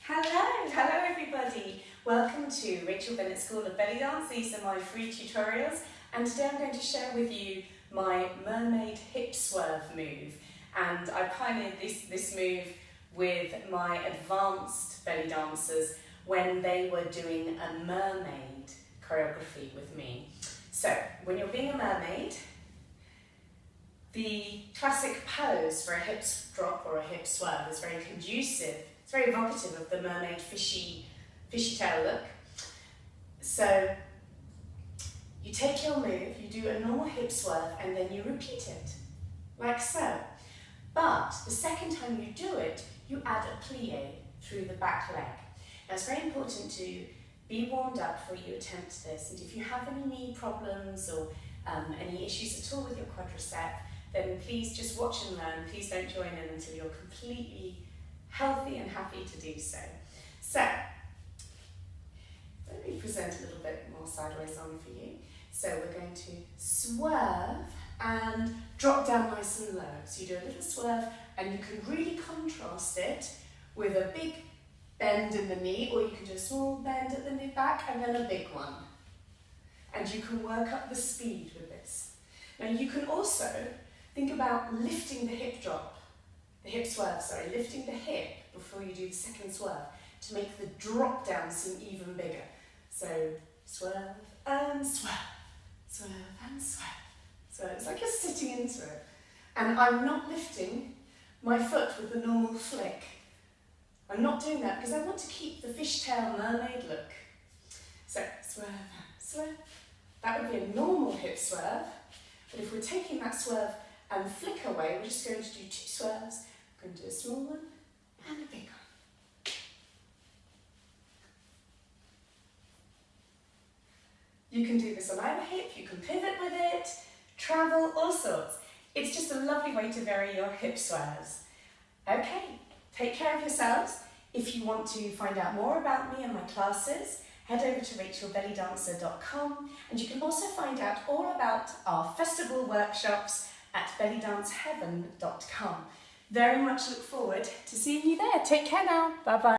Hello everybody. Welcome to Rachel Bennett School of Bellydance. These are my free tutorials and today I'm going to share with you my Mermaid hip swerve move. And I pioneered this move with my advanced belly dancers when they were doing a mermaid choreography with me. So when you're being a mermaid, the classic pose for a hip drop or a hip swerve is very conducive. It's very evocative of the mermaid fishy tail look. So you take your move, you do a normal hip swerve and then you repeat it, like so. But the second time you do it, you add a plie through the back leg. Now it's very important to be warmed up before you attempt this, and if you have any knee problems or any issues at all with your quadricep, then please just watch and learn. Please don't join in until you're completely healthy and happy to do so. So, let me present a little bit more sideways on for you. So we're going to swerve and drop down nice and low. So you do a little swerve and you can really contrast it with a big bend in the knee, or you can do a small bend at the knee back and then a big one. And you can work up the speed with this. Now you can also think about lifting the hip swerve, lifting the hip before you do the second swerve to make the drop down seem even bigger. So swerve and swerve, swerve and swerve. So it's like you're sitting into it. And I'm not lifting my foot with the normal flick. I'm not doing that because I want to keep the fishtail mermaid look. So swerve and swerve. That would be a normal hip swerve. But if we're taking that swerve and flick away, we're just going to do two swerves. We're going to do a small one and a big one. You can do this on either hip, you can pivot with it, travel, all sorts. It's just a lovely way to vary your hip swerves. Okay, take care of yourselves. If you want to find out more about me and my classes, head over to rachelbellydancer.com, and you can also find out all about our festival workshops at bellydanceheaven.com. Very much look forward to seeing you there. Take care now. Bye bye.